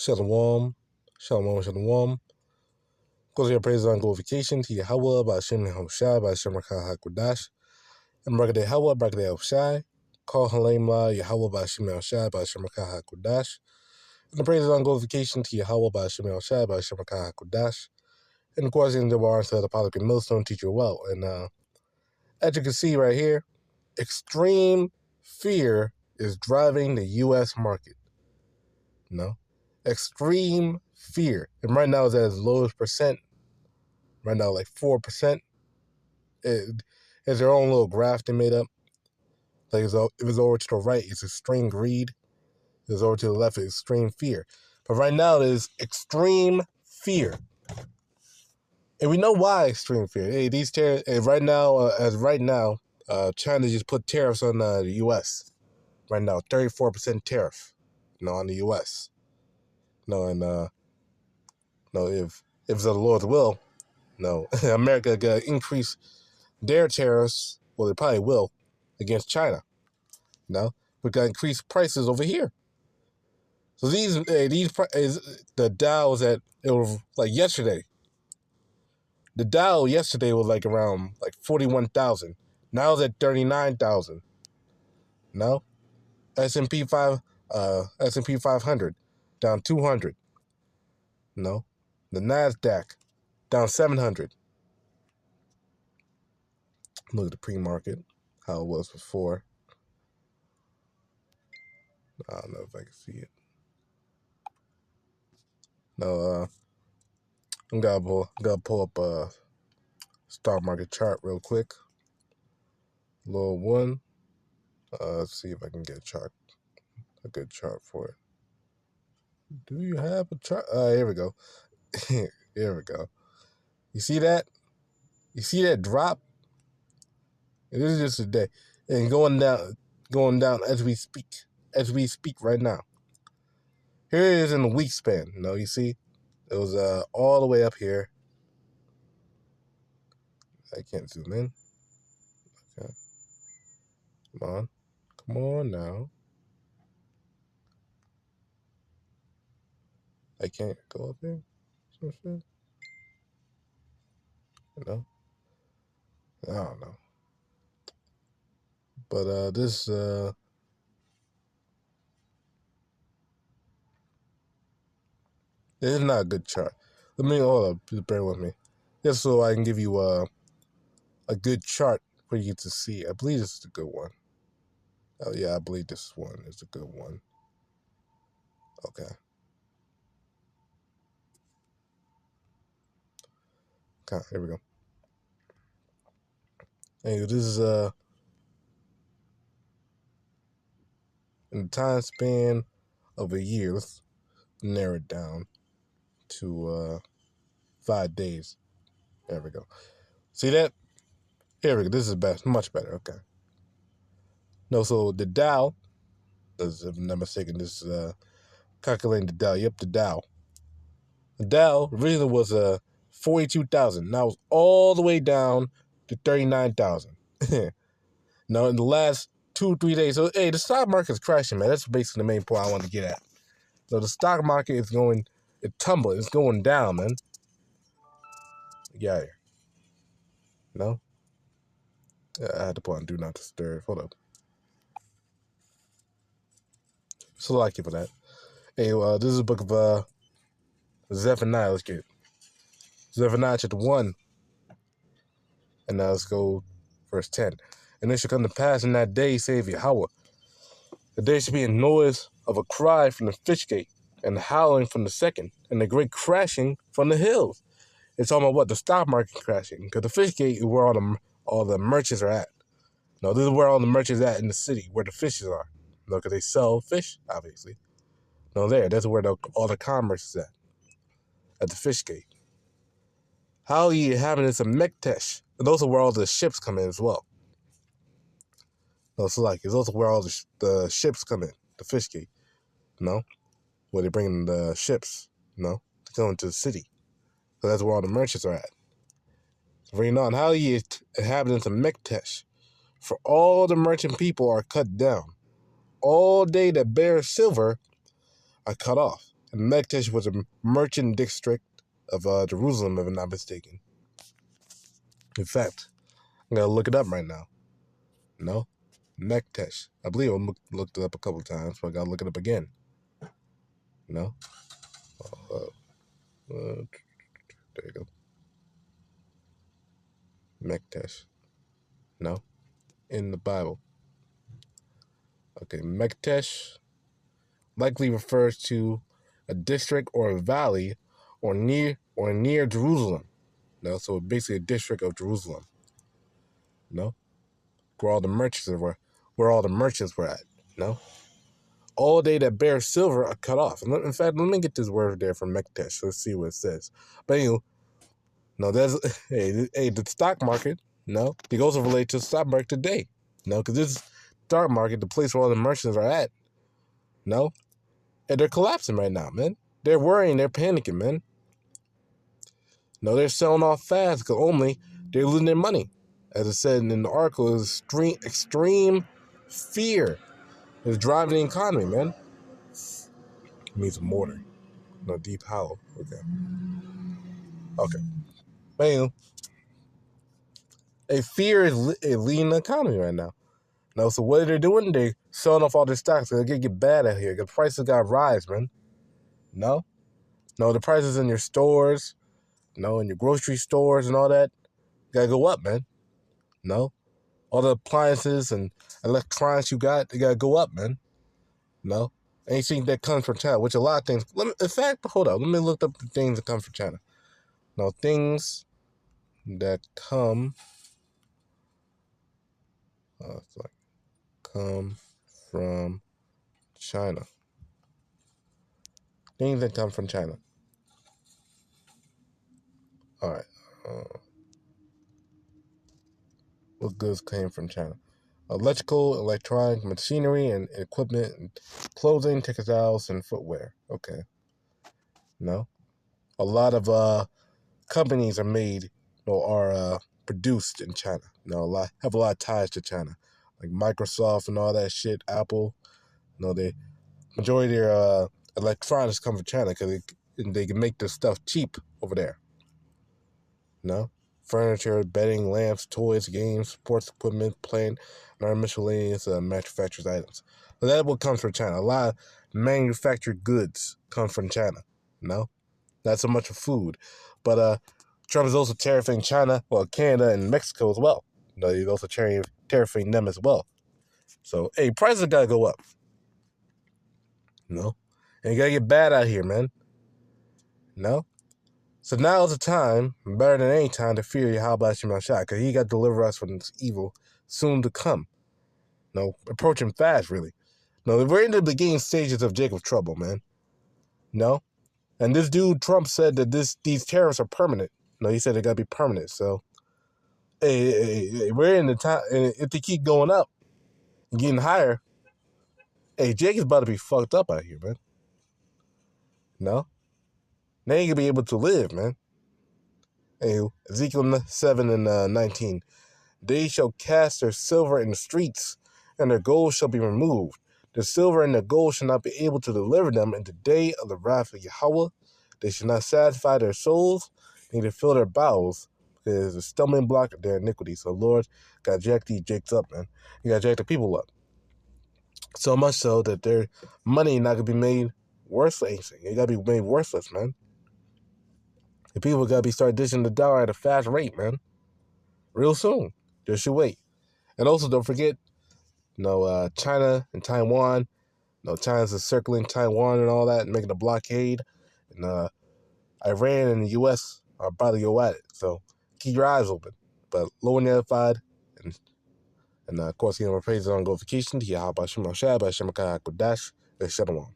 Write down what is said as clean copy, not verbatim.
Shalom, shalom, shalom. Goes your praise and glorification to YAHAWAH, BAHASHAM, YAHAWASHI, BAHASHAM, HAQUDASH, and BARAK YAHAWAH, BARAK HALAHYAM, call HALAHYAM, YAHAWAH, BAHASHAM, YAHAWASHI, BAHASHAM, HAQUDASH, and the praise and glorification to YAHAWAH, BAHASHAM, YAHAWASHI, BAHASHAM, HAQUDAsh, and of course in the bar to the Polygon Millstone teacher well. And as you can see right here, extreme fear is driving the U.S. market. Extreme fear. And right now it's at its lowest percent. Right now, like 4%. It's their own little graph they made up. Like if it's over to the right, it's extreme greed. If it's over to the left, it's extreme fear. But right now, there's extreme fear. And we know why extreme fear. Hey, these tariffs, right now, China just put tariffs on the U.S. Right now, 34% tariff, on the U.S. If it's the Lord's will, America got to increase their tariffs. Well, they probably will against China. We got to increase prices over here. So the Dow was it was like yesterday. The Dow yesterday was like around like 41,000. Now it's at 39,000. S&P 500 down 200. The Nasdaq down 700. Look at the pre-market, how it was before. I don't know if I can see it. I'm gotta pull up a stock market chart real quick. Little one. Let's see if I can get a good chart for it. Do you have a chart? Here we go. Here we go. You see that? You see that drop? It is just a day, and going down as we speak right now. Here it is in the week span. You see, it was all the way up here. I can't zoom in. Okay, come on now. I can't go up here. Some shit. I don't know. But this is not a good chart. Hold up, just bear with me. Just so I can give you a good chart for you to see. I believe this is a good one. Oh yeah, I believe this one is a good one. Okay. Okay, here we go. Anyway, this is in the time span of a year. Let's narrow it down to 5 days. There we go. See that? Here we go. This is best, much better. Okay. So the Dow, if I'm not mistaken, this is calculating the Dow. Yep, the Dow. The Dow originally was 42,000. Now it's all the way down to 39,000. Now in the last 2-3 days, so hey, the stock market's crashing, man. That's basically the main point I want to get at. So the stock market is tumbling. It's going down, man. Yeah. No? Yeah, I had to put on Do Not Disturb. Hold up. So like you for that. Hey, this is the book of Zephaniah. Let's get it. Zephaniah chapter 1. And now let's go verse 10. And it shall come to pass in that day, saith Yahawah, that there shall be a noise of a cry from the fish gate, and howling from the second, and a great crashing from the hills. It's talking about what? The stock market crashing. Because the fish gate is where all the merchants are at. This is where all the merchants are at in the city, where the fishes are. Because they sell fish, obviously. That's where all the commerce is at the fish gate. How ye inhabitants of Mektesh. And those are where all the ships come in as well. It's also where all the ships come in, the fish gate. Where they bring in the ships, to go into the city. So that's where all the merchants are at. Reading on, how ye inhabitants of Mektesh, for all the merchant people are cut down. All they that bear silver are cut off, And Mektesh was a merchant district of Jerusalem, if I'm not mistaken. In fact, I'm going to look it up right now. No? Mektesh. I believe I looked it up a couple of times, but I got to look it up again. No? There you go. Mektesh. No? In the Bible. Okay, Mektesh likely refers to a district or a valley or near Jerusalem. No, so basically a district of Jerusalem. No, where all the merchants were at. No, all they that bear silver are cut off. In fact, let me get this word there from Mektesh. Let's see what it says. But anyway, no, there's the stock market. No, it also relates to the stock market today. No, because this stock market, the place where all the merchants are at. No, and they're collapsing right now, man. They're worrying, they're panicking, man. No, they're selling off fast because only they're losing their money. As I said in the article, is extreme fear is driving the economy, man. It means mortar. No, deep hollow. Okay. But anyway, a fear is leading the economy right now. No, so what are they doing? They selling off all their stocks. They're going to get bad out here. The prices got to rise, man. No, the prices in your stores, in your grocery stores and all that, got to go up, man. No, all the appliances and electronics you got, they got to go up, man. No, anything that comes from China, which a lot of things. In fact, hold on. Let me look up the things that come from China. No, things that come from China. Things that come from China. All right. What goods came from China? Electrical, electronic, machinery and equipment, and clothing, textiles, and footwear. Okay. No. A lot of companies are made or are produced in China. Have a lot of ties to China, like Microsoft and all that shit. Apple. The majority of their electronics come from China because they can make the stuff cheap over there. Furniture, bedding, lamps, toys, games, sports equipment, plant, and other miscellaneous manufactured items. So that's what comes from China. A lot of manufactured goods come from China. Not so much for food. But Trump is also tariffing China, Canada and Mexico as well. He's also tariffing them as well. So, hey, prices got to go up. And you got to get bad out here, man. So now is the time, better than any time, to fear YAHAWASHI, because he got to deliver us from this evil soon to come. Approaching fast, really. We're in the beginning stages of Jacob's trouble, man. And this dude, Trump, said that these tariffs are permanent. He said they got to be permanent. So, hey, we're in the time, and if they keep going up and getting higher, hey, Jacob's about to be fucked up out here, man. They ain't going to be able to live, man. Hey, Ezekiel 7 and 19. They shall cast their silver in the streets, and their gold shall be removed. The silver and the gold shall not be able to deliver them in the day of the wrath of Yahweh. They shall not satisfy their souls, neither fill their bowels, because it is a stumbling block of their iniquity. So, Lord, got to jack these jakes up, man. You got to jack the people up. So much so that their money not going to be made worthless. It got to be made worthless, man. The people got to be start dishing the dollar at a fast rate, man. Real soon. Just you wait. And also, don't forget, China and Taiwan. China's encircling Taiwan and all that, and making a blockade. And Iran and the U.S. are about to go at it. So keep your eyes open. But low and edified. And of course, my praises on glorification. YAHAWASHI, BAHASHAM, QADASH, Shalom.